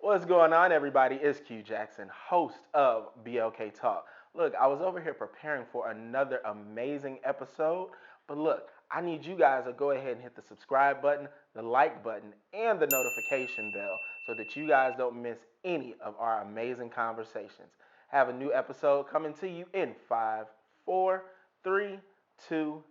What's going on, everybody? It's Q Jackson, host of BLK Talk. Look, I was over here preparing for another amazing episode, but look, I need you guys to go ahead and hit the subscribe button, the like button, and the notification bell so that you guys don't miss any of our amazing conversations. Have a new episode coming to you in 5, 4, 3, 2, 1.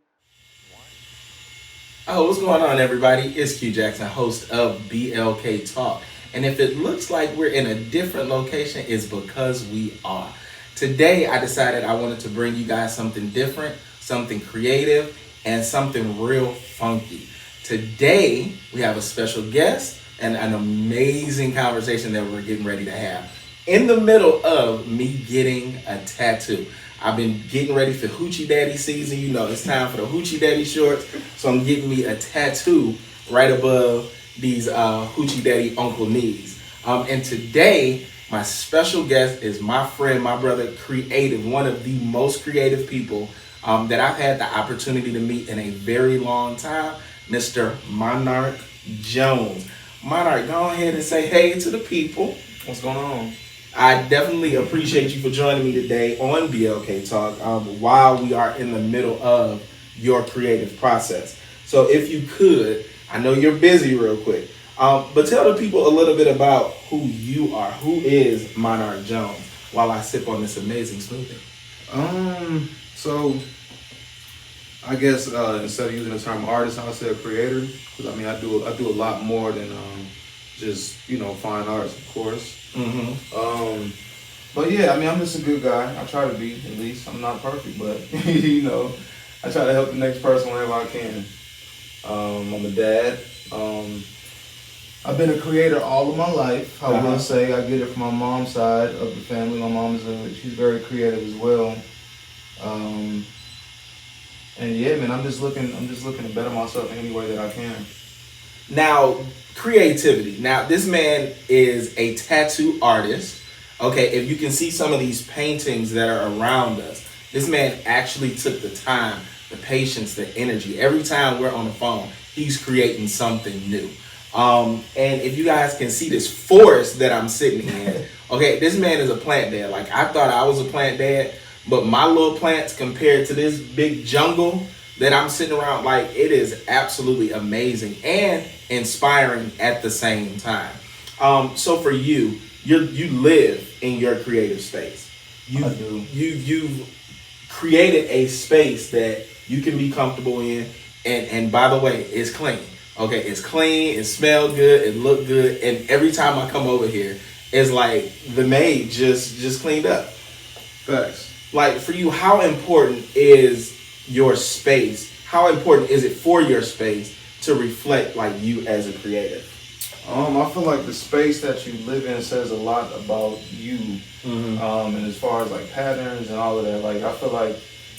Oh, what's going on, everybody? It's Q Jackson, host of BLK Talk. And if it looks like we're in a different location, it's because we are. Today, I decided I wanted to bring you guys something different, something creative, and something real funky. Today, we have a special guest and an amazing conversation that we're getting ready to have in the middle of me getting a tattoo. I've been getting ready for Hoochie Daddy season. You know, it's time for the Hoochie Daddy shorts. So I'm getting me a tattoo right above these Hoochie Daddy uncle knees. And today, my special guest is my friend, my brother, creative, one of the most creative people that I've had the opportunity to meet in a very long time, Mr. Monarch Jones. Monarch, go ahead and say hey to the people. What's going on? I definitely appreciate you for joining me today on BLK Talk while we are in the middle of your creative process. So if you could, I know you're busy real quick, but tell the people a little bit about who you are. Who is Monarch Jones while I sip on this amazing smoothie? So I guess instead of using the term artist, I'll say a creator. Because I mean, I do a lot more than just fine arts, of course. But yeah, I mean, I'm just a good guy. I try to be, at least. I'm not perfect, but I try to help the next person whenever I can. I'm a dad. I've been a creator all of my life. I will say I get it from my mom's side of the family. My mom's she's very creative as well. And yeah, man, I'm just looking to better myself in any way that I can. Now, creativity. Now, this man is a tattoo artist. Okay, if you can see some of these paintings that are around us, this man actually took the time, the patience, the energy. Every time we're on the phone, he's creating something new. And if you guys can see this forest that I'm sitting in, okay, this man is a plant dad. Like, I thought I was a plant dad, but my little plants compared to this big jungle that I'm sitting around, like, it is absolutely amazing and inspiring at the same time. So for you, you live in your creative space. I do. You've created a space that you can be comfortable in, and by the way, it's clean. Okay, it's clean, it smells good, it look good, and every time I come over here, it's like the maid just cleaned up. Facts. Like, for you, how important is your space? How important is it for your space to reflect like you as a creative? I feel like the space that you live in says a lot about you. And as far as like patterns and all of that, like I feel like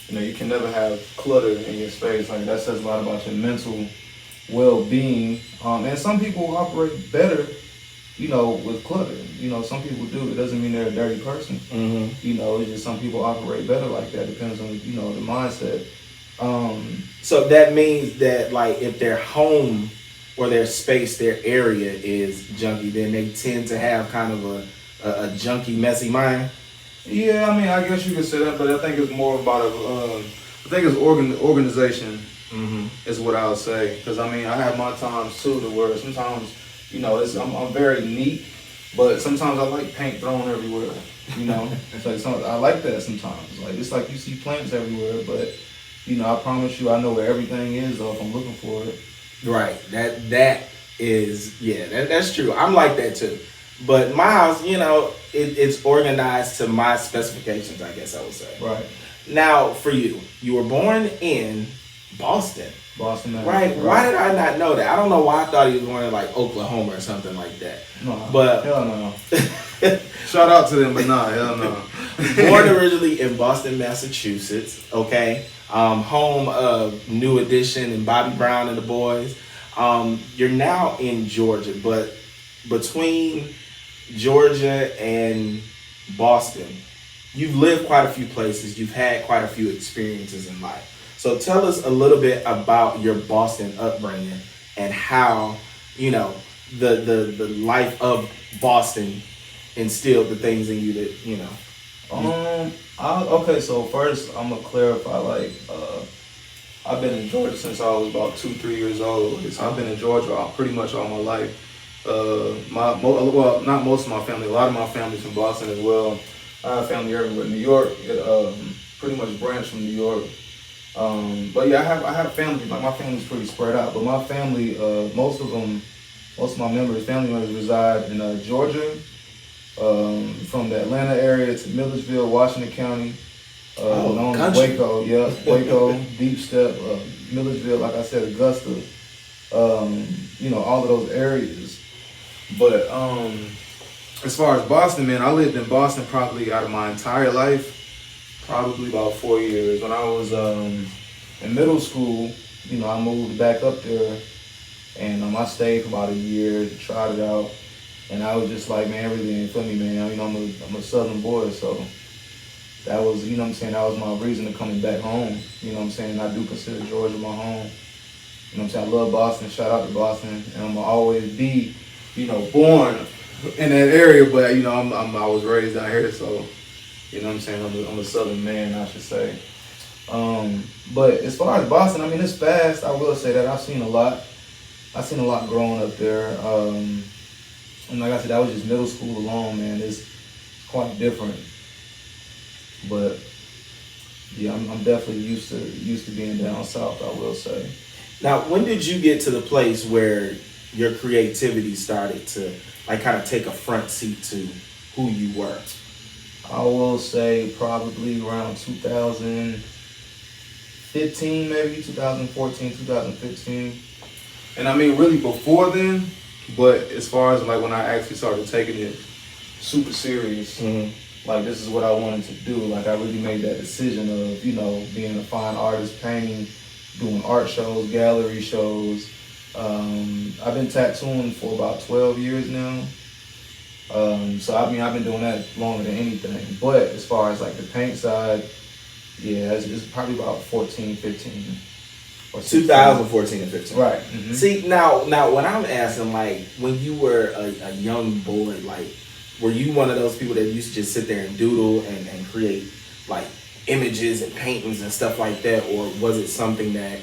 you can never have clutter in your space. Like that says a lot about your mental well-being. And some people operate better, with clutter. Some people do. It doesn't mean they're a dirty person. It's just some people operate better like that. Depends on the mindset. So that means that, like, if their home or their space, their area is junky, then they tend to have kind of a junky, messy mind. Yeah, I mean, I guess you could say that, but I think it's more about I think it's organization is what I would say. Because I mean, I have my times too, to where sometimes I'm very neat, but sometimes I like paint thrown everywhere. It's like I like that sometimes. Like it's like you see plants everywhere, but I promise you, I know where everything is though if I'm looking for it. Right. That is, yeah, that's true. I'm like that too. But my house, it's organized to my specifications, I guess I would say. Right. Now, for you, you were born in Boston. Boston, right? Why did I not know that? I don't know why I thought he was born in like Oklahoma or something like that. No, but hell no. Shout out to them, but nah, hell no. Born originally in Boston, Massachusetts. Okay. Home of New Edition and Bobby Brown and the boys. You're now in Georgia, but between Georgia and Boston, you've lived quite a few places. You've had quite a few experiences in life. So tell us a little bit about your Boston upbringing and how, the life of Boston instilled the things in you that Okay. So first, I'm gonna clarify. Like, I've been in Georgia since I was about 2, 3 years old. So I've been in Georgia pretty much all my life. Well, not most of my family. A lot of my family's from Boston as well. I have family everywhere. New York, pretty much branched from New York. But yeah, I have family. Like my family's pretty spread out. But my family, most of my family members reside in Georgia, from the Atlanta area to Milledgeville, Washington County, known as Waco. Yeah, Waco, Deep Step, Milledgeville. Like I said, Augusta. All of those areas. But as far as Boston, man, I lived in Boston probably out of my entire life. Probably about 4 years. When I was in middle school, I moved back up there, and I stayed for about a year, tried it out, and I was just like, man, it really ain't for me, man. I'm a Southern boy, so that was, what I'm saying, that was my reason to coming back home. What I'm saying, I do consider Georgia my home. What I'm saying, I love Boston. Shout out to Boston, and I'm gonna always be, born in that area, but I was raised down here, so. What I'm saying? I'm a Southern man, I should say. But as far as Boston, it's fast. I will say that I've seen a lot. I've seen a lot growing up there. And like I said, that was just middle school alone, man. It's quite different. But yeah, I'm definitely used to being down south, I will say. Now, when did you get to the place where your creativity started to kind of take a front seat to who you were? I will say probably around 2015, maybe 2014, 2015. And really before then, but as far as when I actually started taking it super serious, like this is what I wanted to do. Like I really made that decision of, being a fine artist, painting, doing art shows, gallery shows. I've been tattooing for about 12 years now. So I've been doing that longer than anything. But as far as the paint side, yeah, it's probably about 14, 15. Or 2014 and 15. Right. Mm-hmm. See, now when I'm asking, when you were a young boy, were you one of those people that used to just sit there and doodle and create, images and paintings and stuff like that? Or was it something that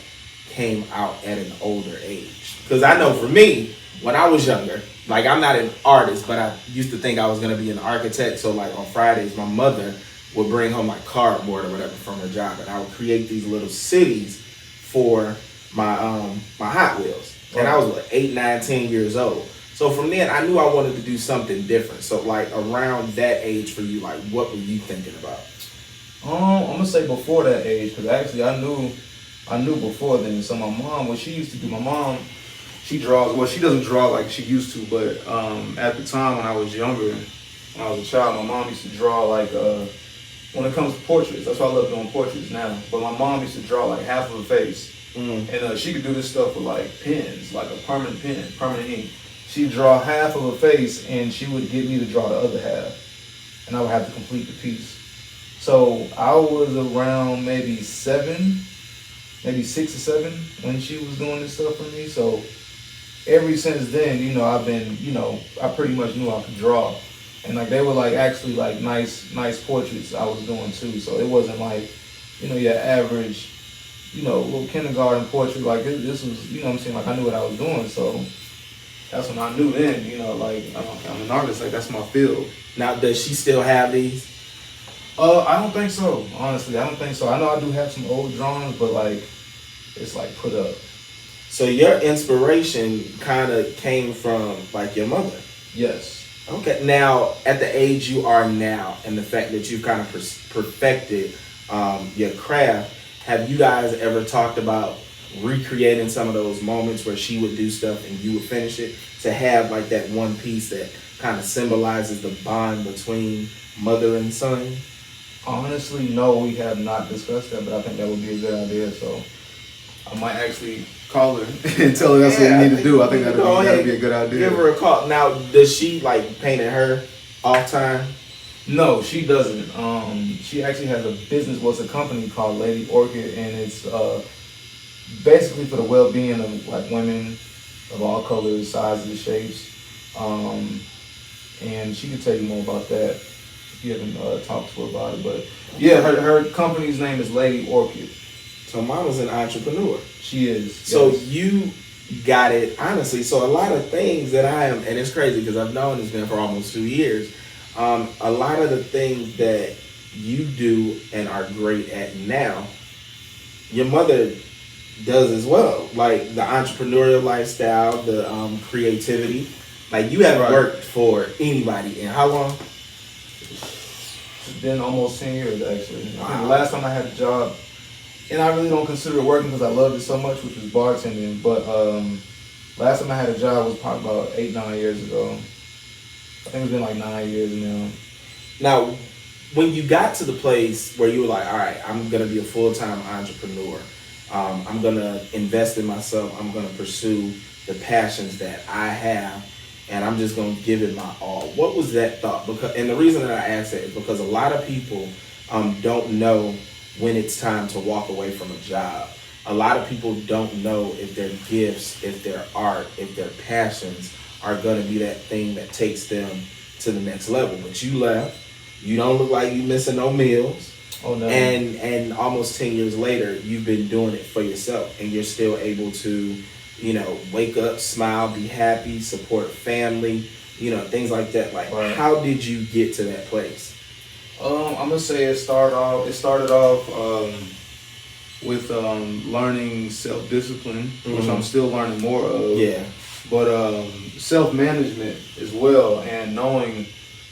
came out at an older age? Because I know for me, when I was younger, I'm not an artist, but I used to think I was going to be an architect. So, on Fridays, my mother would bring home cardboard or whatever from her job, and I would create these little cities for my Hot Wheels. And I was 8, 9, 10 years old. So from then, I knew I wanted to do something different. So, around that age for you, what were you thinking about? I'm gonna say before that age, because actually I knew before then. So my mom, what she used to do, she draws. Well, she doesn't draw like she used to, but at the time when I was younger, when I was a child, my mom used to draw when it comes to portraits. That's why I love doing portraits now. But my mom used to draw half of a face, and she could do this stuff with pens, a permanent pen, permanent ink. She'd draw half of a face, and she would get me to draw the other half, and I would have to complete the piece. So I was around maybe 6 or 7 when she was doing this stuff for me. So ever since then, I've been, I pretty much knew I could draw. And they were actually nice portraits I was doing too. So it wasn't your average, little kindergarten portrait. This was, what I'm saying, I knew what I was doing. So that's when I knew then, I'm an artist, that's my field. Now, does she still have these? I don't think so. Honestly, I don't think so. I know I do have some old drawings, but it's put up. So your inspiration kind of came from your mother? Yes. Okay. Now, at the age you are now, and the fact that you've kind of perfected your craft, have you guys ever talked about recreating some of those moments where she would do stuff and you would finish it, to have that one piece that kind of symbolizes the bond between mother and son? Honestly, no, we have not discussed that, but I think that would be a good idea. So I might actually call her and tell her that's what we need to do. I think that'd be a good idea. Give her a call. Now, does she paint at her off time? No, she doesn't. She actually has a business. Well, it's a company called Lady Orchid, and it's basically for the well-being of women of all colors, sizes, shapes. And she could tell you more about that if you haven't talked to her about it. But yeah, her company's name is Lady Orchid. So mama's an entrepreneur. She is. So Yes. you got it honestly. So a lot of things that I am, and it's crazy because I've known this man for almost 2 years. A lot of the things that you do and are great at now, your mother does as well. Like the entrepreneurial lifestyle, the creativity. Like you haven't Right. worked for anybody in how long? It's been almost 10 years actually. I think Wow. the last time I had a job, and I really don't consider it working because I loved it so much, which was bartending. But last time I had a job was probably about 8, 9 years ago. I think it's been like 9 years now. Now, when you got to the place where you were like, all right, I'm going to be a full-time entrepreneur. I'm going to invest in myself. I'm going to pursue the passions that I have, and I'm just going to give it my all. What was that thought? Because, and the reason that I ask that is because a lot of people don't know when it's time to walk away from a job. A lot of people don't know if their gifts, if their art, if their passions are going to be that thing that takes them to the next level. But you left. You don't look like you missing no meals. Oh no. And almost 10 years later, you've been doing it for yourself, and you're still able to, wake up, smile, be happy, support family, things like that. Like, Right. How did you get to that place? I'm gonna say it started off with learning self-discipline, which I'm still learning more of. Yeah. But self-management as well, and knowing,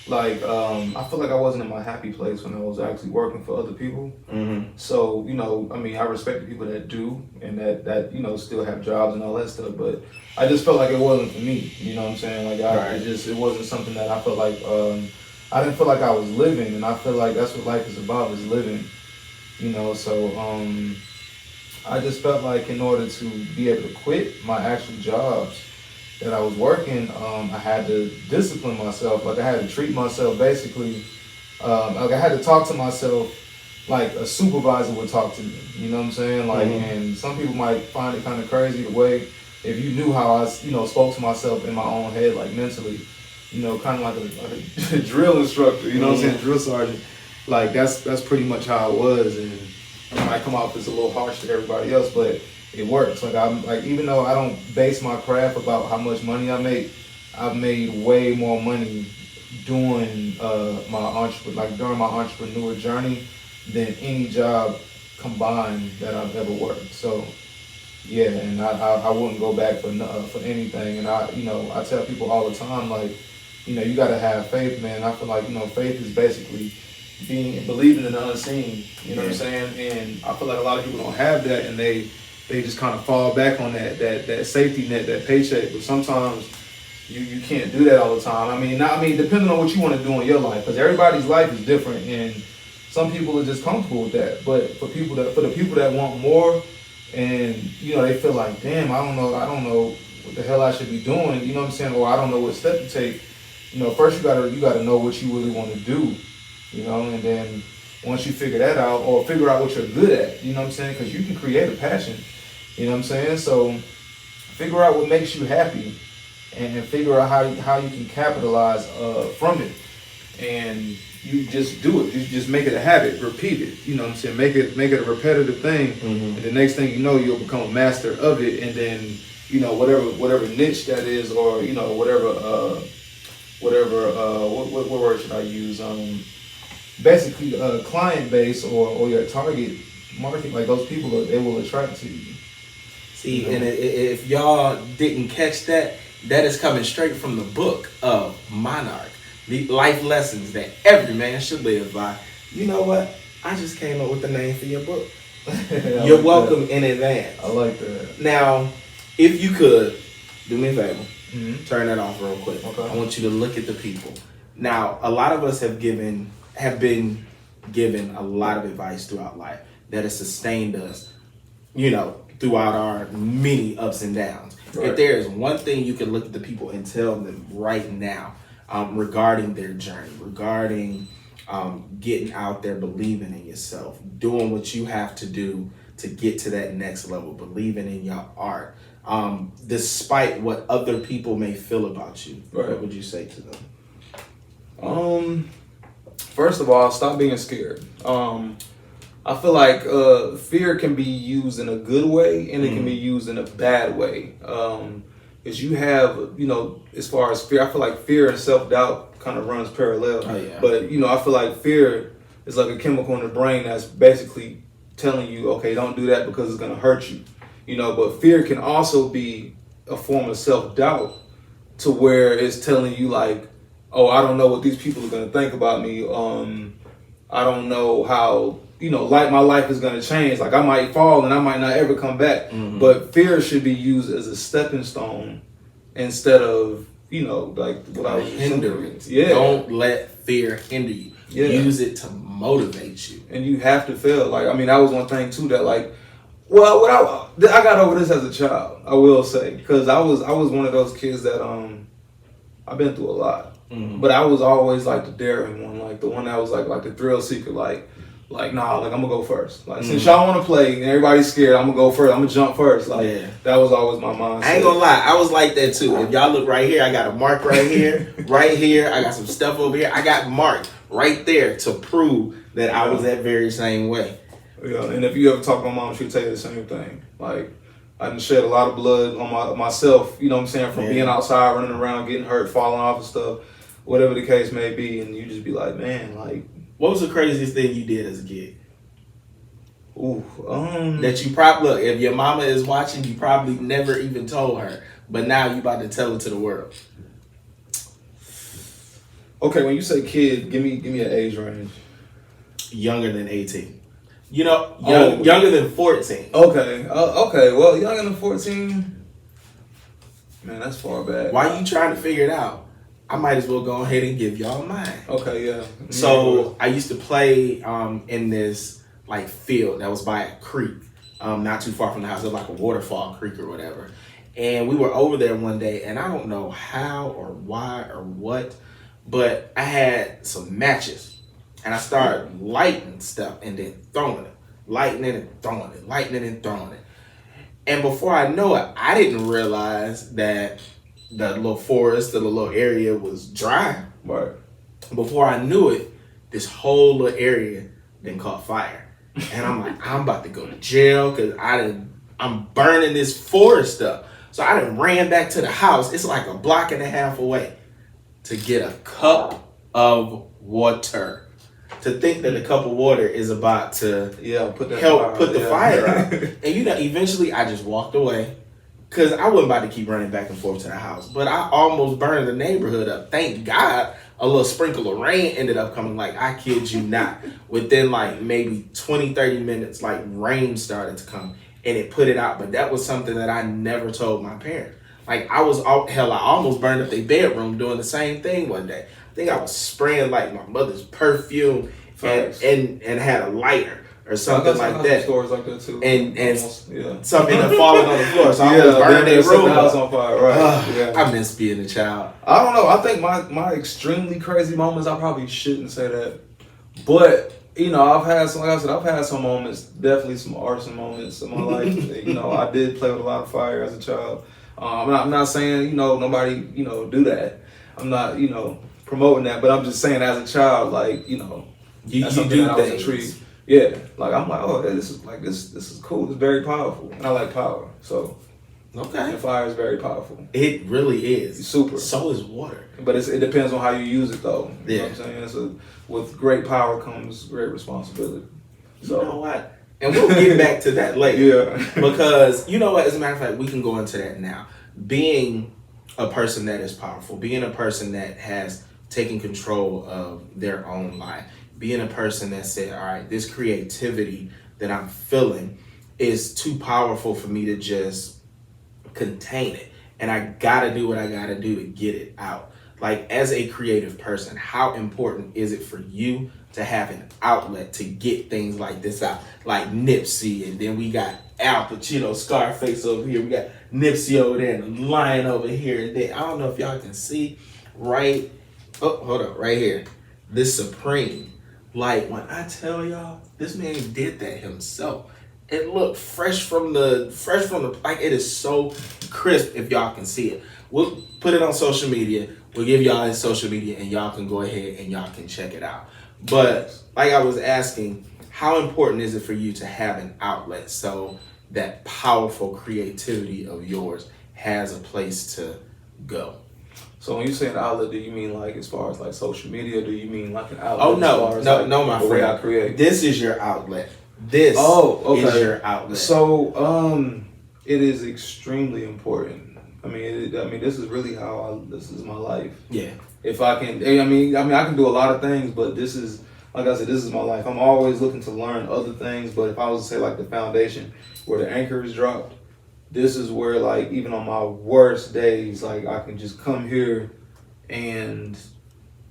like, I feel like I wasn't in my happy place when I was actually working for other people. Mm-hmm. So, I respect the people that do and that still have jobs and all that stuff, but I just felt like it wasn't for me. You know what I'm saying? Like, it wasn't something that I felt like, I didn't feel like I was living, and I feel like that's what life is about, is living. So I just felt like in order to be able to quit my actual jobs that I was working, I had to discipline myself. Like, I had to treat myself basically, like I had to talk to myself like a supervisor would talk to me. You know what I'm saying? Like, and some people might find it kind of crazy the way, if you knew how I, spoke to myself in my own head, like mentally, kind of like a drill instructor. You know what I'm saying? Drill sergeant. Like, that's pretty much how it was, and it might come off as a little harsh to everybody else, but it works. Like, I'm like, even though I don't base my craft about how much money I make, I've made way more money doing during my entrepreneur journey than any job combined that I've ever worked. So yeah, and I wouldn't go back for anything. And I tell people all the time, like, you gotta have faith, man. I feel like faith is basically believing in the unseen. You know what I'm saying? And I feel like a lot of people don't have that, and they just kind of fall back on that safety net, that paycheck. But sometimes you can't do that all the time. I mean, depending on what you want to do in your life, because everybody's life is different, and some people are just comfortable with that. But for the people that want more, and they feel like, damn, I don't know what the hell I should be doing. You know what I'm saying? Or I don't know what step to take. First you gotta know what you really want to do. And then once you figure that out, or figure out what you're good at, you know what I'm saying? Because you can create a passion, you know what I'm saying? So figure out what makes you happy, and figure out how you can capitalize from it. And you just do it. You just make it a habit, repeat it. You know what I'm saying? Make it a repetitive thing, and the next thing you know, you'll become a master of it. And then whatever niche that is, or what word should I use? Basically, client base or your target market, like those people, they will attract to you. See, and if y'all didn't catch that, that is coming straight from the book of Monarch. The life lessons that every man should live by. You know what? I just came up with the name for your book. You're welcome in advance. I like that. Now, if you could, do me a favor, turn that off real quick. Okay. I want you to look at the people. Now, a lot of us have been given a lot of advice throughout life that has sustained us, throughout our many ups and downs. Right. If there is one thing you can look at the people and tell them right now, regarding their journey, regarding getting out there, believing in yourself, doing what you have to do to get to that next level, believing in your art, despite what other people may feel about you? Right. What would you say to them? First of all, stop being scared. I feel like fear can be used in a good way and it can be used in a bad way. Because you have, as far as fear, I feel like fear and self-doubt kind of runs parallel. Oh, yeah. But, I feel like fear is like a chemical in the brain that's basically telling you, okay, don't do that because it's going to hurt you. But fear can also be a form of self-doubt to where it's telling you like, oh, I don't know what these people are going to think about me. I don't know how, like my life is going to change. Like I might fall and I might not ever come back. But fear should be used as a stepping stone instead of, like what I was hindrance. Yeah. Don't let fear hinder you. Yeah. Use it to motivate you. And you have to fail. Like, I mean, that was one thing too that like, well, I got over this as a child, I will say. Because I was one of those kids that, I've been through a lot. But I was always like the daring one, like the one that was like the thrill seeker, like nah, like I'm gonna go first. Like since y'all wanna play and everybody's scared, I'm gonna go first. I'm gonna jump first. Like that was always my mindset. I ain't gonna lie, I was like that too. If y'all look right here, I got a mark right here, right here. I got some stuff over here. I got marked right there to prove that I was that very same way. Yeah, and if you ever talk to my mom, she'll tell you the same thing. Like I done shed a lot of blood on myself, you know what I'm saying, from being outside, running around, getting hurt, falling off and stuff, whatever the case may be, and you just be like, man, like. What was the craziest thing you did as a kid? That you probably, look, if your mama is watching, you probably never even told her, but now you about to tell it to the world. Okay, when you say kid, give me an age range. Younger than 18. Younger than 14. Okay, well, younger than 14, man, that's far back. Why you trying to figure it out? I might as well go ahead and give y'all mine. Okay, yeah. So I used to play in this like field that was by a creek, not too far from the house. It was like a waterfall creek or whatever. And we were over there one day, and I don't know how or why or what, but I had some matches. And I started lighting stuff and then throwing it. Lighting it and throwing it. Lighting it and throwing it. And before I know it, I didn't realize that the little forest, the little area was dry. Right. Before I knew it, this whole little area then caught fire. And I'm like, I'm about to go to jail because I'm burning this forest up. So I done ran back to the house. It's like a block and a half away to get a cup of water. To think that a cup of water is about to put the fire out. And eventually I just walked away because I wasn't about to keep running back and forth to the house. But I almost burned the neighborhood up. Thank God a little sprinkle of rain ended up coming. Like, I kid you not. Within like maybe 20, 30 minutes, like rain started to come and it put it out. But that was something that I never told my parents. Like I almost burned up their bedroom doing the same thing one day. I think I was spraying like my mother's perfume and had a lighter or something like that. Stories like that too. And something that falling on the floor. So I almost burned their room. The house on fire. Right. I miss being a child. I don't know. I think my extremely crazy moments, I probably shouldn't say that, but I've had some. Like I said, I've had some moments. Definitely some arson moments in my life. I did play with a lot of fire as a child. I'm not saying nobody do that. I'm not promoting that, but I'm just saying as a child, like that's something that I was intrigued. Yeah, like I'm like, oh, this is cool. It's very powerful, and I like power. So okay, and fire is very powerful. It really is. It's super. So is water, but it depends on how you use it, though. You know Yeah, what I'm saying. So with great power comes great responsibility. So you know what? And we'll get back to that later. Yeah. Because you know what? As a matter of fact, we can go into that now. Being a person that is powerful, being a person that has taken control of their own life, being a person that said, all right, this creativity that I'm feeling is too powerful for me to just contain it. And I gotta do what I gotta do to get it out. Like, as a creative person, how important is it for you to have an outlet to get things like this out? Like Nipsey, and then we got Al Pacino, Scarface over here. We got Nipsey over there and the Lion over here. And then, I don't know if y'all can see right here. This Supreme. Like, when I tell y'all, this man did that himself. it looked fresh from the like it is so crisp if y'all can see it. We'll put it on social media. We'll give y'all his social media and y'all can go ahead and y'all can check it out. But like I was asking, how important is it for you to have an outlet so that powerful creativity of yours has a place to go? So when you say an outlet, do you mean like as far as like social media? Or do you mean like an outlet? Oh no, as far as, no, like, no, my the way friend. I create. This is your outlet. This okay. is your outlet. So it is extremely important. I mean, this is really this is my life. Yeah. If I can, I can do a lot of things, but this is, like I said, this is my life. I'm always looking to learn other things, but if I was to say like the foundation, where the anchor is dropped, this is where like even on my worst days, like I can just come here and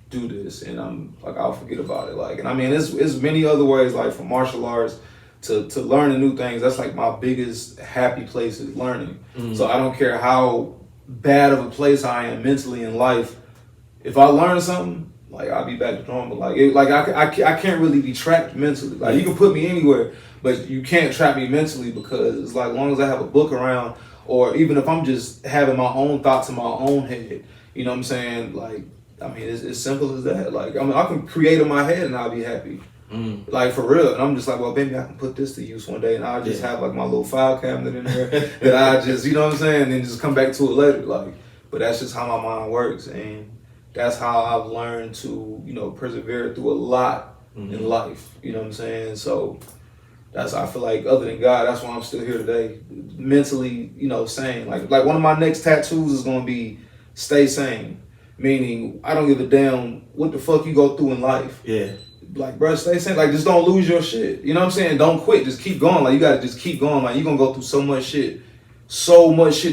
do this, and I'm like I'll forget about it. Like, and I mean, it's many other ways, like from martial arts to learning new things. That's like my biggest happy place is learning. Mm-hmm. So I don't care how bad of a place I am mentally in life. If I learn something, like I'll be back to normal. Like I can't really be trapped mentally. Like you can put me anywhere, but you can't trap me mentally because it's like as long as I have a book around, or even if I'm just having my own thoughts in my own head, you know what I'm saying? Like, I mean, it's as simple as that. Like, I mean, I can create in my head and I'll be happy. Mm. Like, for real. And I'm just like, well, maybe I can put this to use one day, and I'll just have like my little file cabinet in there that I just, you know what I'm saying, and just come back to it later. Like, but that's just how my mind works, and that's how I've learned to, you know, persevere through a lot in life. You know what I'm saying? So that's, I feel like, other than God, that's why I'm still here today, mentally, you know, sane. Like one of my next tattoos is gonna be "Stay sane," meaning I don't give a damn what the fuck you go through in life. Yeah. Like, bro, stay sane. Like, just don't lose your shit. You know what I'm saying? Don't quit. Just keep going. Like, you gotta just keep going. Like, you're gonna go through so much shit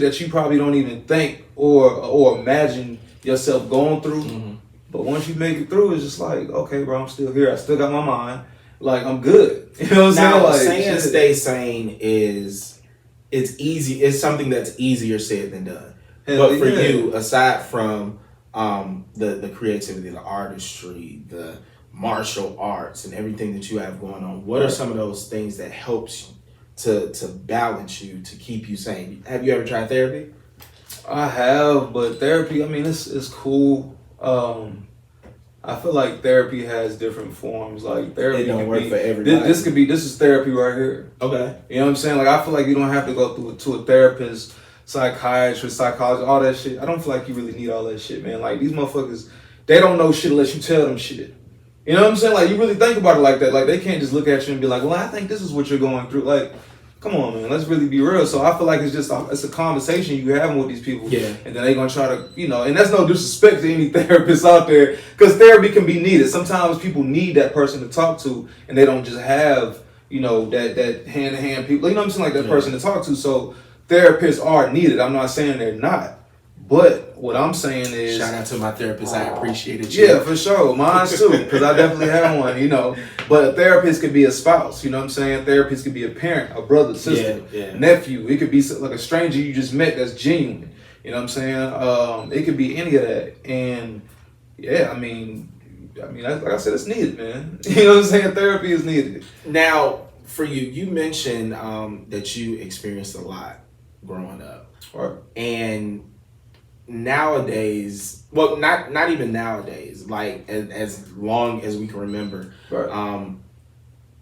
that you probably don't even think or imagine yourself going through. Mm-hmm. But once you make it through, it's just like, okay, bro, I'm still here. I still got my mind. Like, I'm good. You know what I'm saying? Like, saying stay sane it's easy. It's something that's easier said than done. But for you, aside from the creativity, the artistry, the martial arts, and everything that you have going on, what are some of those things that helps you to balance you, to keep you sane? Have you ever tried therapy? I have, but therapy, I mean, it's cool. I feel like therapy has different forms. Like, therapy it don't work for everybody. This is therapy right here. Okay. You know what I'm saying? Like, I feel like you don't have to go to a therapist, psychiatrist, psychologist, all that shit. I don't feel like you really need all that shit, man. Like, these motherfuckers, they don't know shit unless you tell them shit. You know what I'm saying? Like, you really think about it like that. Like, they can't just look at you and be like, well, I think this is what you're going through. Like, come on, man. Let's really be real. So I feel like it's a conversation you having with these people. Yeah. And then they're going to try to, you know, and that's no disrespect to any therapists out there, because therapy can be needed. Sometimes people need that person to talk to, and they don't just have, you know, that hand-to-hand people. You know what I'm saying? Like, that person to talk to. So therapists are needed. I'm not saying they're not. But what I'm saying is, shout out to my therapist. I appreciated you. Yeah, for sure. Mine too, because I definitely have one, you know. But a therapist could be a spouse, you know what I'm saying? A therapist could be a parent, a brother, sister, nephew. It could be like a stranger you just met that's genuine. You know what I'm saying? It could be any of that. And yeah, I mean, like I said, it's needed, man. You know what I'm saying? Therapy is needed. Now, for you, you mentioned that you experienced a lot growing up. Right. And nowadays, well, not even nowadays, like as long as we can remember, right.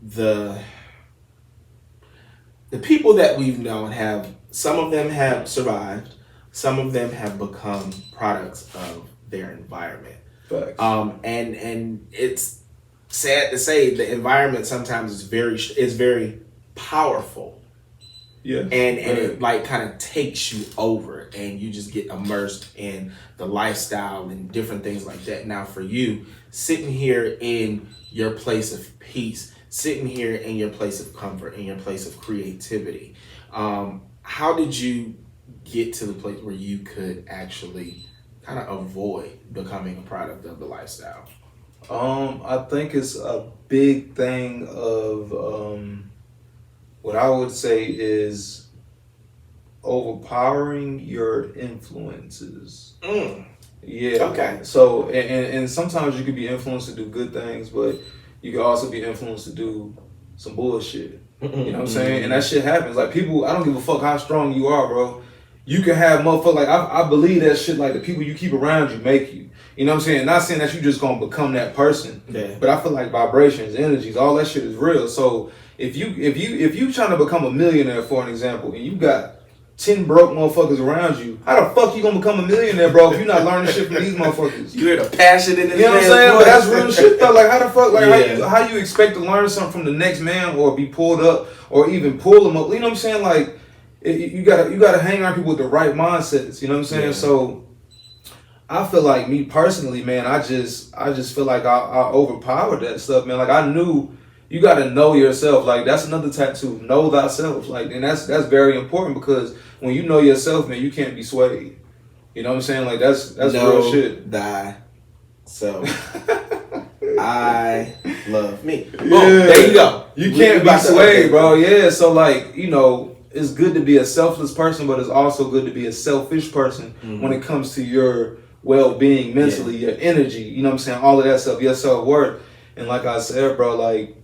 The people that we've known have, some of them have survived, some of them have become products of their environment. Facts. And it's sad to say the environment sometimes is very powerful. Yeah. And it like kind of takes you over, and you just get immersed in the lifestyle and different things like that. Now for you, sitting here in your place of peace, sitting here in your place of comfort, in your place of creativity, how did you get to the place where you could actually kind of avoid becoming a product of the lifestyle? I think it's a big thing of what I would say is overpowering your influences. Yeah. Okay. So, and sometimes you could be influenced to do good things, but you could also be influenced to do some bullshit. You know what I'm saying? And that shit happens. Like people, I don't give a fuck how strong you are, bro. You can have motherfuckers, like I believe that shit, like the people you keep around you make you. You know what I'm saying? Not saying that you just gonna become that person. Yeah. But I feel like vibrations, energies, all that shit is real. So if you trying to become a millionaire, for an example, and you got 10 broke motherfuckers around you, how the fuck you gonna become a millionaire, bro, if you're not learning shit from these motherfuckers? You hear the passion in this. You know what I'm saying? But that's real shit though. Like how the fuck, like Yeah. how you expect to learn something from the next man or be pulled up or even pull them up? You know what I'm saying? Like you gotta hang around people with the right mindsets. You know what I'm saying? Yeah. So I feel like me personally, man, I just feel like I overpowered that stuff, man. Like I knew you gotta know yourself. Like that's another tattoo. Know thyself. Like, and that's very important because when you know yourself, man, you can't be swayed. You know what I'm saying? Like that's real shit. So I love me. Boom. Yeah. There you go. You can't be swayed, bro. Yeah. So like, you know, it's good to be a selfless person, but it's also good to be a selfish person when it comes to your well-being mentally, your energy, you know what I'm saying? All of that stuff, your self-worth. And like I said, bro, like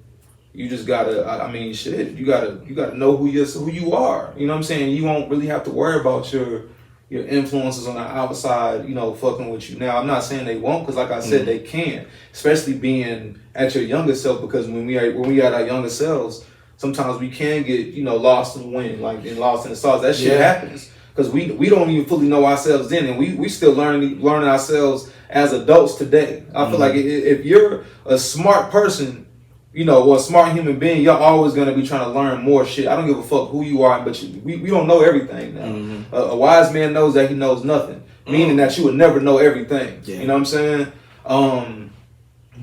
you just gotta, I mean, shit, you gotta know who you are. You know what I'm saying? You won't really have to worry about your influences on the outside, you know, fucking with you. Now, I'm not saying they won't, because like I said, they can, especially being at your younger self, because when we at our younger selves, sometimes we can get, you know, lost in the wind, like and lost in the sauce. That shit happens. Because we don't even fully know ourselves then, and we still learning ourselves as adults today. I feel like if you're a smart person, you know, or a smart human being, you're always going to be trying to learn more shit. I don't give a fuck who you are, but we don't know everything now. A wise man knows that he knows nothing, meaning that you would never know everything. You know what I'm saying?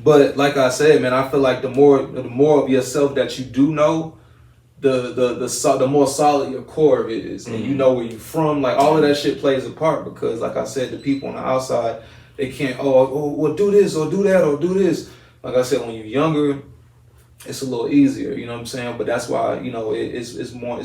But like I said, man, I feel like the more of yourself that you do know, the more solid your core is, and you know where you're from. Like all of that shit plays a part, because like I said, the people on the outside, they can't well do this or do that or do this. Like I said, when you're younger, it's a little easier, you know what I'm saying? But that's why, you know, it's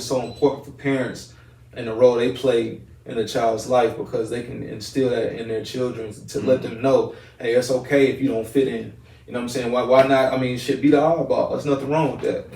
so important for parents and the role they play in a child's life, because they can instill that in their children to let them know, hey, it's okay if you don't fit in. You know what I'm saying? Why not? I mean, shit, be the oddball. There's nothing wrong with that.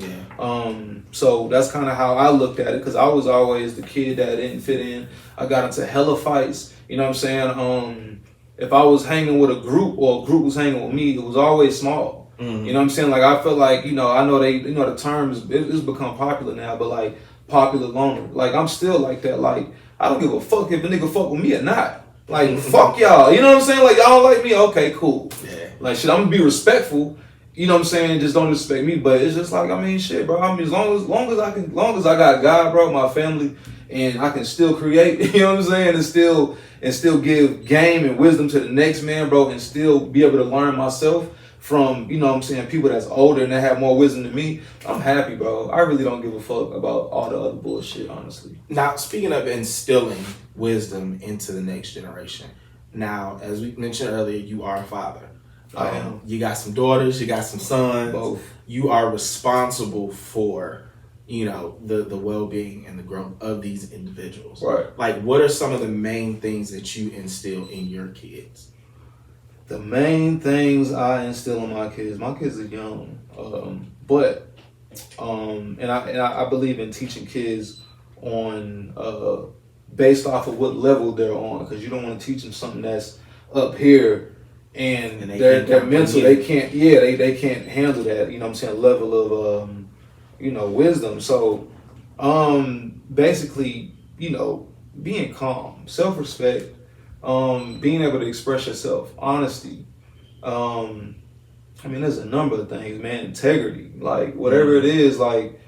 So that's kind of how I looked at it, because I was always the kid that didn't fit in. I got into hella fights. You know what I'm saying? If I was hanging with a group or a group was hanging with me, it was always small. You know what I'm saying? Like I feel like, you know, I know the terms, it's become popular now, but like popular loner. Like I'm still like that. Like I don't give a fuck if a nigga fuck with me or not. Like fuck y'all. You know what I'm saying? Like y'all don't like me? Okay, cool. Like shit, I'm gonna be respectful. You know what I'm saying? Just don't respect me. But it's just like, I mean, shit, bro. I mean, as long as I got God, bro, my family, and I can still create. You know what I'm saying? And still give game and wisdom to the next man, bro, and still be able to learn myself from, you know what I'm saying, people that's older and that have more wisdom than me. I'm happy, bro. I really don't give a fuck about all the other bullshit, honestly. Now, speaking of instilling wisdom into the next generation, now, as we mentioned earlier, you are a father. I am. You got some daughters, you got some sons. Both. You are responsible for, you know, the well-being and the growth of these individuals. Right. Like, what are some of the main things that you instill in your kids? The main things I instill in my kids are young, but I believe in teaching kids on based off of what level they're on, because you don't want to teach them something that's up here and they're mental, they can't handle that, you know what I'm saying, level of you know, wisdom. So basically, you know, being calm, self-respect, being able to express yourself, honesty. I mean, there's a number of things, man. Integrity, like whatever it is, like,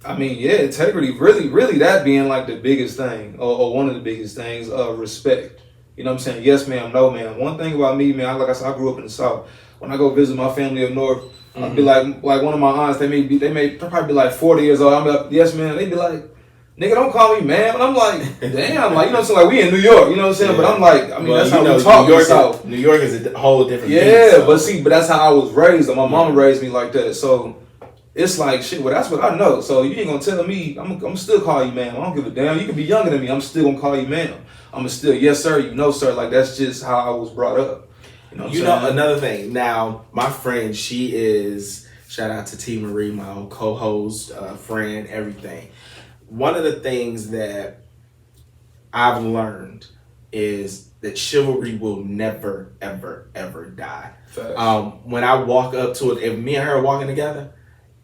I mean, yeah, integrity, really that being like the biggest thing, or one of the biggest things. Respect. You know what I'm saying? Yes, ma'am, no, ma'am. One thing about me, man, like I said, I grew up in the South. When I go visit my family up north, I'd be like one of my aunts, they may probably be like 40 years old. I'm like, yes, ma'am. They'd be like, nigga, don't call me ma'am. And I'm like, damn, like, you know what I'm saying? Like, we in New York, you know what I'm saying? But I'm like, I mean, that's how we talk in the South. New York is a whole different thing. Yeah, so. but that's how I was raised. My mama raised me like that. So it's like, shit, well, that's what I know. So you ain't gonna tell me, I'm still call you ma'am. I don't give a damn. You can be younger than me. I'm still gonna call you ma'am. I'm still, yes, sir, you know, sir. Like, that's just how I was brought up. You know, another thing. Now, my friend, she's Shout out to T Marie, my old co-host, friend, everything. One of the things that I've learned is that chivalry will never, ever, ever die. When I walk up to it, if me and her are walking together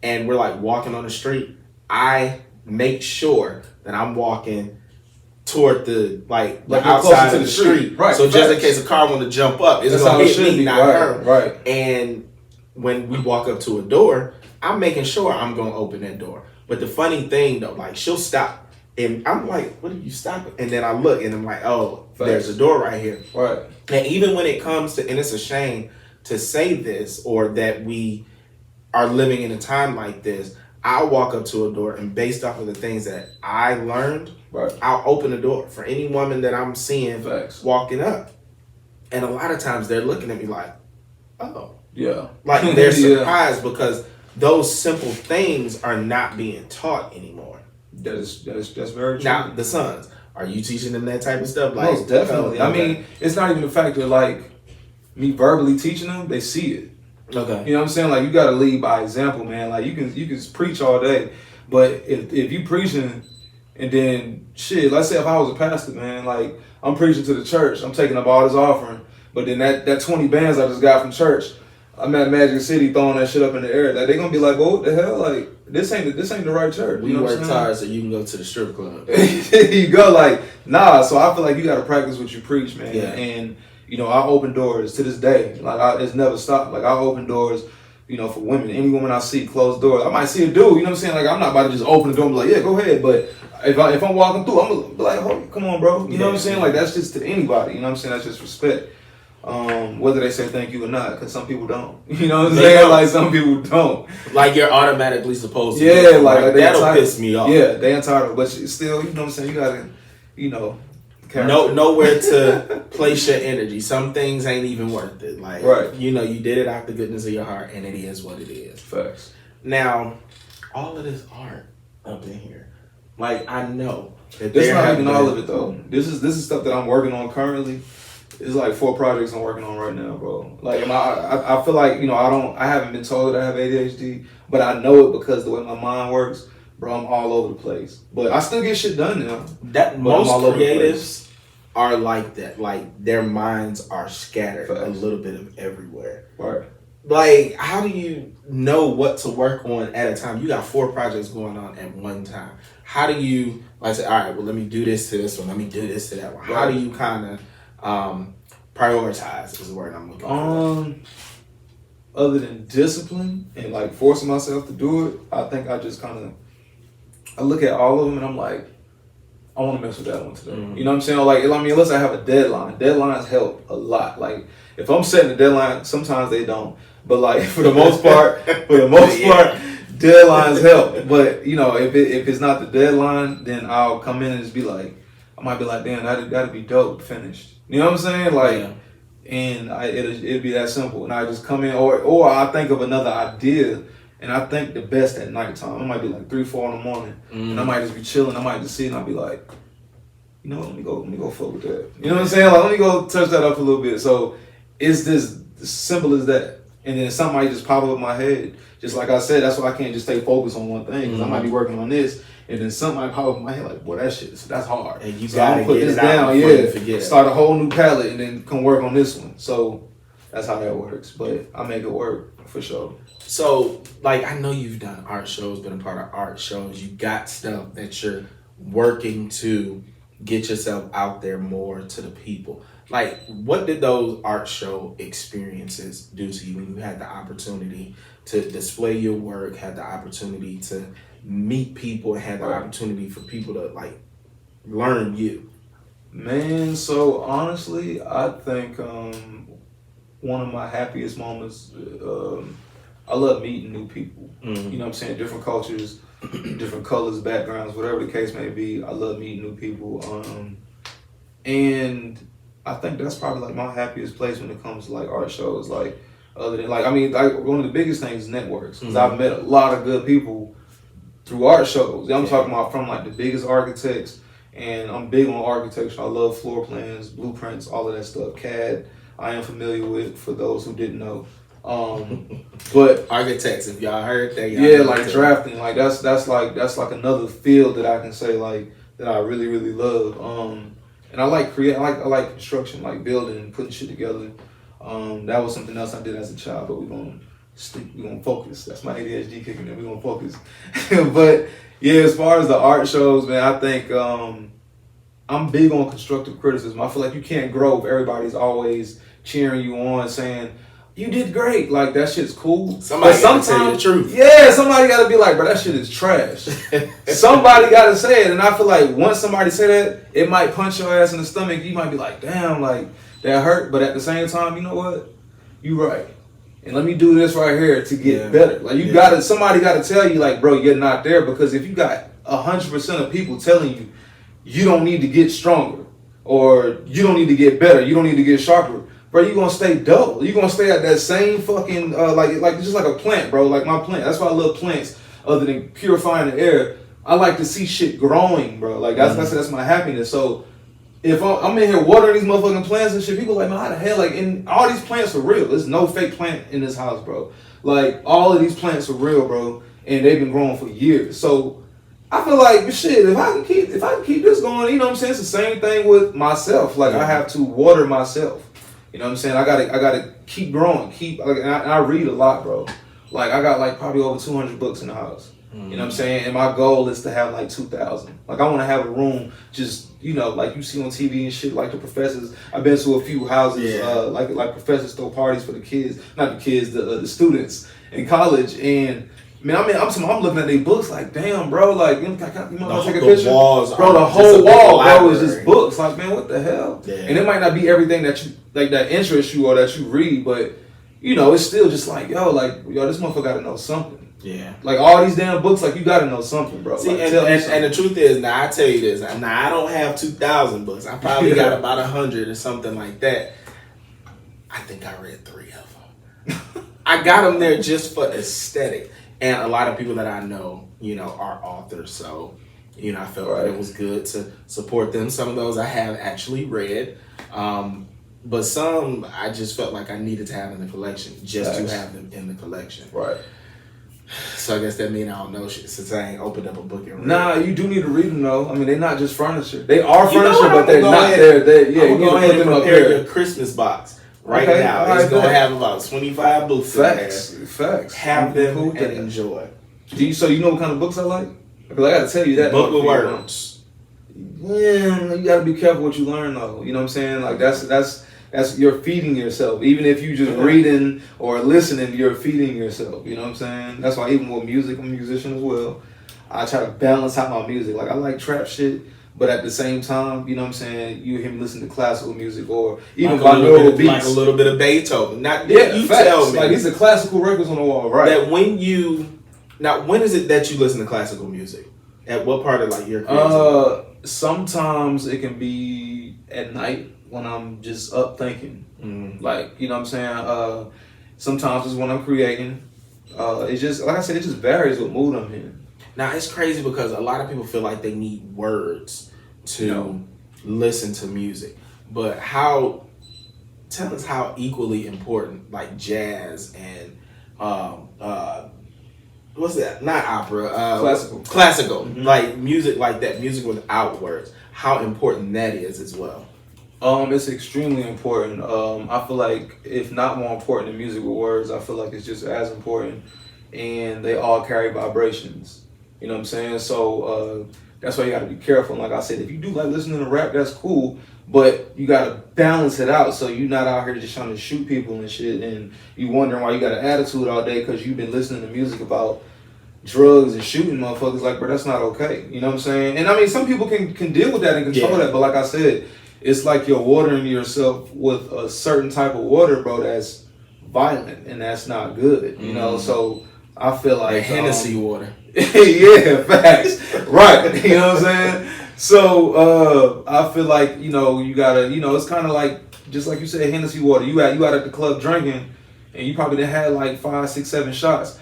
and we're like walking on the street, I make sure that I'm walking toward the outside of the street. Right. So just in case a car want to jump up, it's gonna hit me, not her. Right. And when we walk up to a door, I'm making sure I'm gonna open that door. But the funny thing though, like she'll stop. And I'm like, what are you stopping? And then I look and I'm like, oh, there's a door right here. Right. And even when it comes to, and it's a shame to say this or that we are living in a time like this, I'll walk up to a door and based off of the things that I learned, I'll open the door for any woman that I'm seeing walking up. And a lot of times they're looking at me like, oh. Yeah. Like they're surprised because those simple things are not being taught anymore. That's very true. Now, the sons, are you teaching them that type of stuff? Like, most definitely. I mean, it's not even the fact that like me verbally teaching them, they see it. Okay. You know what I'm saying? Like you gotta lead by example, man. Like you can preach all day, but if you preaching and then shit, let's say if I was a pastor, man, like I'm preaching to the church, I'm taking up all this offering, but then that 20 bands I just got from church, I'm at Magic City throwing that shit up in the air. Like they gonna be like, well, what the hell? Like this ain't the right church. We work hard so you can go to the strip club. You go like, nah. So I feel like you gotta practice what you preach, man. Yeah. And you know, I open doors to this day. Like it's never stopped. Like I open doors, you know, for women. Any woman I see, closed doors. I might see a dude. You know what I'm saying? Like I'm not about to just open the door and be like, yeah, go ahead. But if I'm walking through, I'm gonna be like, oh, come on, bro. You know what I'm saying? Like that's just to anybody. You know what I'm saying? That's just respect. Whether they say thank you or not, because some people don't. You know what I'm saying? Like some people don't. Like you're automatically supposed to. Yeah, like that'll piss me off. Yeah, they entitled, but still, you know what I'm saying? You gotta, you know, nowhere to place your energy. Some things ain't even worth it. Like, you know, you did it out the goodness of your heart, and it is what it is. Facts. Now, all of this art up in here, like I know that this not even all of it though. This is stuff that I'm working on currently. It's like 4 projects I'm working on right now, bro. Like I feel like, you know, I haven't been told that I have ADHD, but I know it because the way my mind works, bro. I'm all over the place, but I still get shit done now. That most creatives are like that. Like their minds are scattered a little bit of everywhere. Right. Like, how do you know what to work on at a time? You got 4 projects going on at one time. How do you like say, all right, well, let me do this to this one, let me do this to that one? How do you kind of prioritize is the word I'm looking for. Other than discipline and like forcing myself to do it, I think I just I look at all of them and I'm like, I want to mess with that one today. You know what I'm saying? Like, I mean, unless I have a deadline. Deadlines help a lot. Like, if I'm setting a deadline, sometimes they don't. But like for the most part, deadlines help. But you know, if it's not the deadline, then I'll come in and just be like, I might be like, damn, that'd be dope, finished. You know what I'm saying? Like, and it'd be that simple. And I just come in, or I think of another idea, and I think the best at nighttime. It might be like 3, 4 in the morning, and I might just be chilling. I might just sit and I'll be like, you know what, let me go fuck with that. You know what I'm saying? Like, let me go touch that up a little bit. So it's this simple as that. And then something might just pop up in my head. Just like I said, that's why I can't just stay focused on one thing. Because I might be working on this, and then something might pop up in my head like, boy, that's hard. And you gotta put this down, start a whole new palette, and then come work on this one. So that's how that works. But I make it work for sure. So, like, I know you've done art shows, been a part of art shows. You got stuff that you're working to get yourself out there more to the people. Like, what did those art show experiences do to you when you had the opportunity to display your work, had the opportunity to meet people, and had the opportunity for people to, like, learn you? Man, so honestly, I think one of my happiest moments, I love meeting new people. You know what I'm saying? Different cultures, different colors, backgrounds, whatever the case may be. I love meeting new people. And I think that's probably like my happiest place when it comes to like art shows. Like, other than like, I mean, like one of the biggest things is networks. Because I've met a lot of good people through art shows. I'm talking about from like the biggest architects, and I'm big on architecture. I love floor plans, blueprints, all of that stuff. CAD, I am familiar with, for those who didn't know. But architects, if y'all heard that, yeah, like drafting, like that's like another field that I can say like that I really really love. And I like I like construction, like building and putting shit together. That was something else I did as a child, but we're gonna focus. That's my ADHD kicking in. We're gonna focus. But yeah, as far as the art shows, man, I think I'm big on constructive criticism. I feel like you can't grow if everybody's always cheering you on, saying you did great. Like that shit's cool. Somebody gotta tell you the truth. Yeah, somebody gotta be like, bro, that shit is trash. Somebody gotta say it, and I feel like once somebody say that, it might punch your ass in the stomach. You might be like, damn, like that hurt. But at the same time, you know what? You right. And let me do this right here to get better. Like you gotta, somebody gotta tell you, like, bro, you're not there, because if you got 100% of people telling you you don't need to get stronger, or you don't need to get better, you don't need to get sharper, bro, you gonna stay dull. You gonna stay at that same fucking like just like a plant, bro. Like my plant. That's why I love plants. Other than purifying the air, I like to see shit growing, bro. Like that's my happiness. So if I'm in here watering these motherfucking plants and shit, people are like, man, how the hell? Like, and all these plants are real. There's no fake plant in this house, bro. Like all of these plants are real, bro, and they've been growing for years. So I feel like shit. If I can keep this going, you know what I'm saying? It's the same thing with myself. Like I have to water myself. You know what I'm saying? I gotta keep growing. And I read a lot, bro. Like I got like probably over 200 books in the house. You know what I'm saying? And my goal is to have like 2,000. Like I want to have a room just, you know, like you see on TV and shit, like the professors. I've been to a few houses, like professors throw parties for the kids, not the kids, the students in college. And man, I'm looking at their books like, damn, bro, like, you know, take a picture, walls, bro. The whole wall, bro, is just books. Like, man, what the hell? Yeah. And it might not be everything that you like that interests you or that you read, but you know, it's still just like, yo, this motherfucker got to know something. Yeah. Like all these damn books, like you got to know something, bro. See, like, and the truth is, now I tell you this, now I don't have 2,000 books. I probably got about 100 or something like that. I think I read 3 of them. I got them there just for aesthetic. And a lot of people that I know, you know, are authors. So, you know, I felt that it was good to support them. Some of those I have actually read. But some I just felt like I needed to have in the collection just to have them in the collection. Right. So I guess that means I don't know shit since I ain't opened up a book and read. Nah, you do need to read them though. I mean, they're not just furniture. They are furniture, but they're not there. Yeah, you go ahead and prepare your Christmas box right now. Right, it's gonna have about 25 books. Facts. Have them and enjoy. So you know what kind of books I like? Because I gotta tell you that. Book with words. Yeah, you gotta be careful what you learn though. You know what I'm saying? Like that's you're feeding yourself. Even if you just reading or listening, you're feeding yourself. You know what I'm saying? That's why even with music, I'm a musician as well. I try to balance out my music. Like I like trap shit, but at the same time, you know what I'm saying, you hear me listen to classical music or even binaural beats. Like a little bit of Beethoven. Not you tell me. Like these are classical records on the wall, right? That when is it that you listen to classical music? At what part of like your creativity? Sometimes it can be at night when I'm just up thinking. Like, you know what I'm saying? Sometimes it's when I'm creating. It's just, like I said, it just varies what mood I'm in. Now, it's crazy because a lot of people feel like they need words to listen to music. But tell us how equally important, like jazz and, what's that? Not opera. Classical. Mm-hmm. Like music like that, music without words. How important that is as well. It's extremely important. I feel like if not more important than music with words, I feel like it's just as important, and they all carry vibrations. You know what I'm saying? So that's why you got to be careful. And like I said, if you do like listening to rap, that's cool, but you got to balance it out so you're not out here just trying to shoot people and shit, and you wondering why you got an attitude all day because you've been listening to music about drugs and shooting motherfuckers. Like, bro, that's not okay. You know what I'm saying? And I mean, some people can deal with that and control that, but like I said, it's like you're watering yourself with a certain type of water, bro, that's violent, and that's not good, you know? So I feel like... Hennessy water. Yeah, facts. Right, you know what I'm saying? So I feel like, you know, you gotta, you know, it's kind of like, just like you said, Hennessy water. You out at the club drinking, and you probably done had like 5, 6, 7 shots.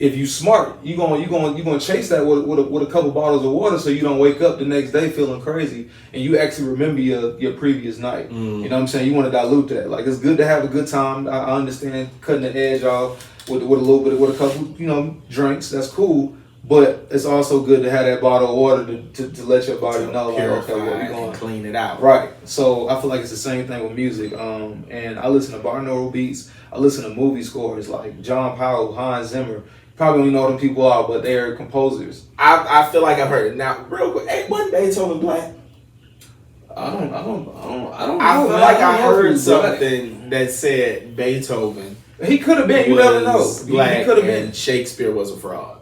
if you smart, you gonna chase that with a couple bottles of water, so you don't wake up the next day feeling crazy, and you actually remember your previous night. You know what I'm saying? You want to dilute that. Like, it's good to have a good time. I understand cutting the edge off with a little bit, with a couple drinks. That's cool. But it's also good to have that bottle of water to let your body know, like, okay, what we going to clean it out. Right. So I feel like it's the same thing with music. And I listen to binaural beats. I listen to movie scores like John Powell, Hans Zimmer. Probably don't know them people are, but they're composers. I feel like I've heard it. Now, real quick, hey, wasn't Beethoven black? I don't know. I feel like I heard something that said Beethoven. He could have been. You never know. Black, he could have been. Shakespeare was a fraud.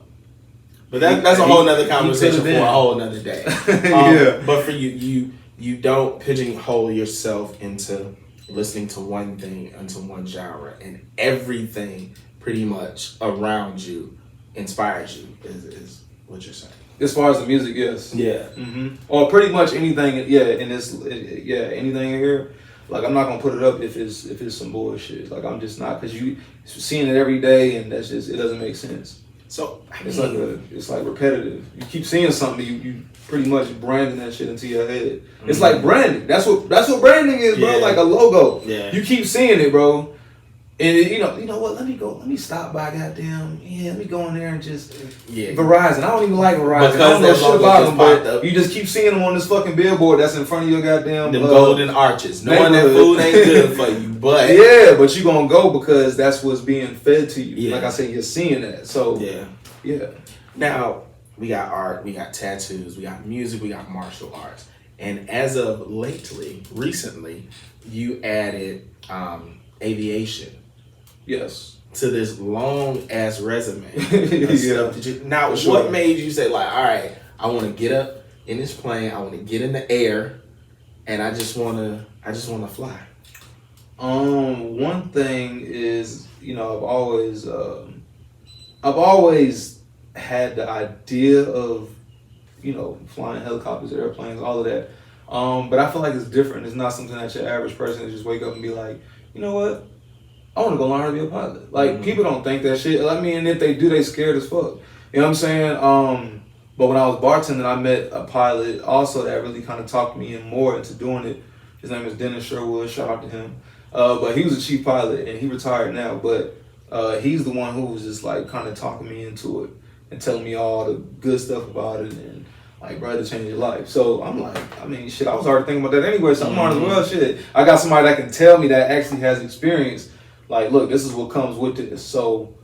But that's a whole nother conversation for a whole nother day. Yeah. But for you don't pigeonhole yourself into listening to one thing, into one genre, and everything pretty much around you inspires you. Is what you're saying? As far as the music, yes. Yeah. Mm-hmm. Or pretty much anything. Yeah. Anything in here. Like, I'm not gonna put it up if it's some bullshit. Like, I'm just not, because you seeing it every day, and that's just, it doesn't make sense. So it's like repetitive. You keep seeing something, you pretty much branding that shit into your head. It's like branding. That's what branding is, bro. Like a logo. Yeah. You keep seeing it, bro. And you know what? Let me stop by, goddamn. Yeah, let me go in there and just Verizon. I don't even like Verizon. Because I don't know shit about them, but up. you just keep seeing them on this fucking billboard that's in front of your goddamn them golden arches. Knowing that food ain't good for you, but yeah, but you gonna go because that's what's being fed to you. Yeah. Like I said, you're seeing that. So yeah. Now we got art, we got tattoos, we got music, we got martial arts, and as of recently, you added aviation. Yes. To this long ass resume. Yeah. Now, sure. What made you say, like, all right, I want to get up in this plane, I want to get in the air, and I just want to fly? One thing is, I've always had the idea of, flying helicopters, airplanes, all of that. But I feel like it's different. It's not something that your average person can just wake up and be like, you know what? I want to go learn how to be a pilot. Like, people don't think that shit. I mean, if they do, they scared as fuck. You know what I'm saying? But when I was bartending, I met a pilot also that really kind of talked me in more into doing it. His name is Dennis Sherwood. Shout out to him. But he was a chief pilot, and he retired now. But he's the one who was just like kind of talking me into it and telling me all the good stuff about it, and like, bro, to change your life. So I'm like, I mean, shit, I was already thinking about that anyway. So I might as well, shit. I got somebody that can tell me that actually has experience. Like, look, this is what comes with this. So,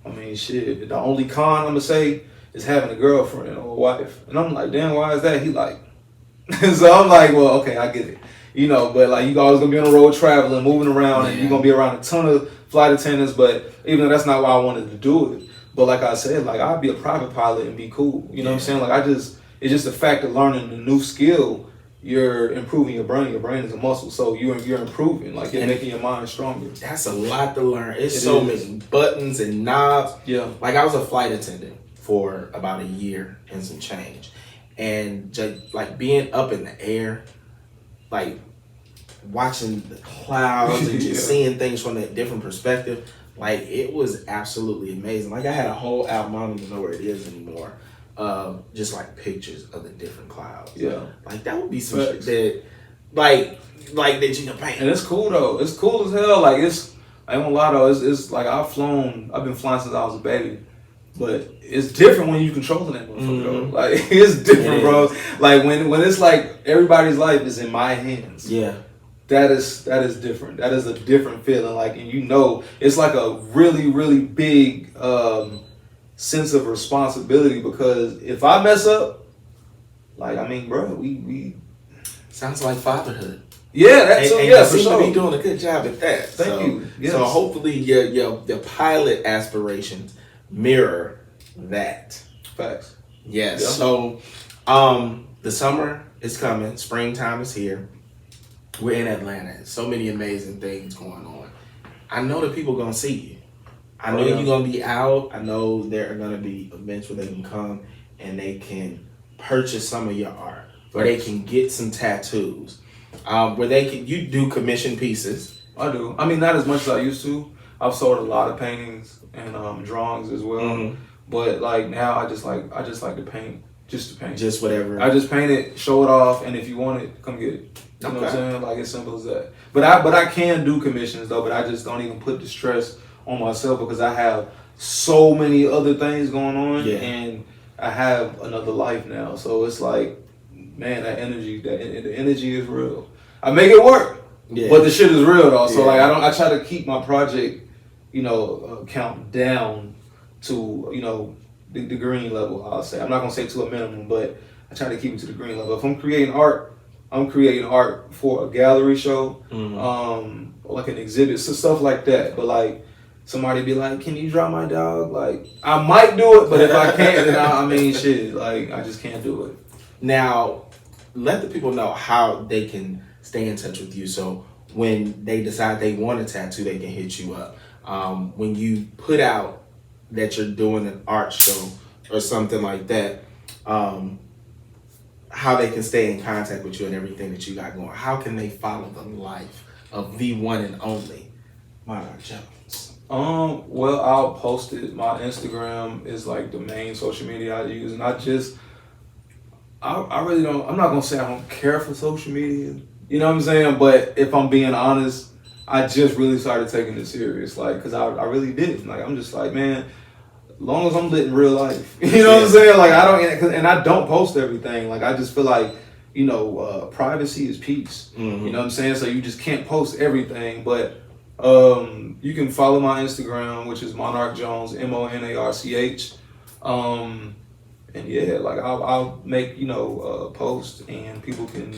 I mean, shit, the only con I'm going to say is having a girlfriend or a wife. And I'm like, damn, why is that? He like, so I'm like, well, okay, I get it. But like, you always going to be on the road traveling, moving around, and you're going to be around a ton of flight attendants. But even though that's not why I wanted to do it. But like I said, like, I'd be a private pilot and be cool. You know what I'm saying? Like, it's just the fact of learning a new skill. You're improving your brain. Your brain is a muscle, so you're improving. Like, you're making your mind stronger. That's a lot to learn. It's so many buttons and knobs. Yeah. Like, I was a flight attendant for about a year and some change, and just like being up in the air, like watching the clouds and just seeing things from a different perspective. Like, it was absolutely amazing. Like, I had a whole album. I don't even know where it is anymore. Just like pictures of the different clouds. Yeah. Like, that would be some shit that, like that you can paint. And it's cool though. It's cool as hell. Like, I ain't gonna lie though. It's like I've been flying since I was a baby. But it's different when you controlling that motherfucker though. Like, it's different, bro. Like, when it's like everybody's life is in my hands. Yeah. That is different. That is a different feeling. Like, and it's like a really, really big sense of responsibility, because if I mess up, like, I mean, bro, we sounds like fatherhood. Yeah, that's and yeah, you for seem sure. to be doing a good job at that. Thank you. Yes. So hopefully your pilot aspirations mirror that. Facts. Yes. Yeah. So the summer is coming, springtime is here. We're in Atlanta. So many amazing things going on. I know that people are gonna see you. I know you're going to be out. I know there are going to be events where they can come and they can purchase some of your art, where they can get some tattoos, where you do commission pieces. I do. I mean, not as much as I used to. I've sold a lot of paintings and drawings as well. Mm-hmm. But like now, I just like to paint, just to paint, just whatever. I just paint it, show it off, and if you want it, come get it. You know what I'm saying? Like, it's simple as that. But I can do commissions though. But I just don't even put the stress on myself because I have so many other things going on, and I have another life now. So it's like, man, the energy is real. I make it work, but the shit is real though. So like, I try to keep my project, count down to the green level. I'll say I'm not gonna say to a minimum, but I try to keep it to the green level. If I'm creating art, I'm creating art for a gallery show, like an exhibit, so stuff like that. But like, somebody be like, "Can you draw my dog?" Like, I might do it, but if I can't, then I mean, shit, like, I just can't do it. Now, let the people know how they can stay in touch with you. So when they decide they want a tattoo, they can hit you up. When you put out that you're doing an art show or something like that, how they can stay in contact with you and everything that you got going. How can they follow the life of the one and only Monarch Jones? Well, I'll post it. My Instagram is like the main social media I use, and I really don't. I'm not gonna say I don't care for social media. You know what I'm saying? But if I'm being honest, I just really started taking it serious, like, cause I really did. Like, I'm just like, man, as long as I'm living real life, you know what I'm saying? Like, I don't post everything. Like, I just feel like, privacy is peace. Mm-hmm. You know what I'm saying? So you just can't post everything, but you can follow my Instagram, which is Monarch Jones, MONARCH. And yeah, like, I'll make a post, and people can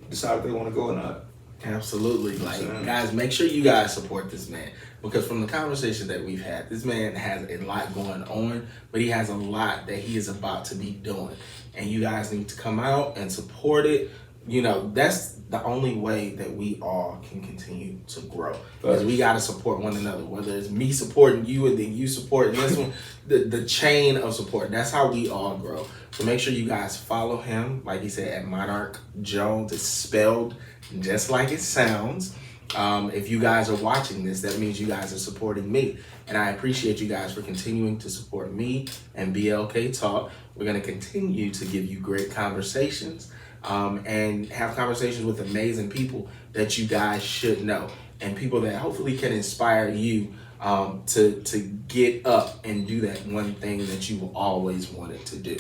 decide if they want to go or not. Absolutely. Like, guys, make sure you guys support this man, because from the conversation that we've had, this man has a lot going on, but he has a lot that he is about to be doing, and you guys need to come out and support it. That's the only way that we all can continue to grow, because we got to support one another, whether it's me supporting you and then you supporting this one, the chain of support. That's how we all grow. So make sure you guys follow him, like he said, at Monarch Jones. It's spelled just like it sounds. If you guys are watching this, that means you guys are supporting me, and I appreciate you guys for continuing to support me and BLK Talk. We're going to continue to give you great conversations, and have conversations with amazing people that you guys should know, and people that hopefully can inspire you to get up and do that one thing that you always wanted to do.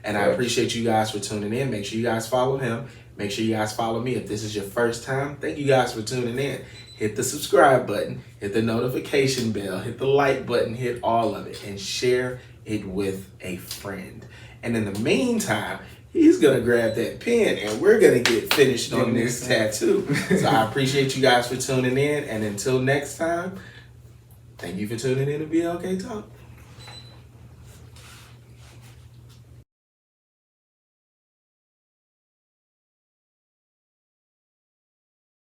And I appreciate you guys for tuning in. Make sure you guys follow him. Make sure you guys follow me. If this is your first time, thank you guys for tuning in. Hit the subscribe button, hit the notification bell, hit the like button, hit all of it, and share it with a friend. And in the meantime, he's going to grab that pen, and we're going to get finished on this tattoo. So I appreciate you guys for tuning in. And until next time, thank you for tuning in to BLK Talk.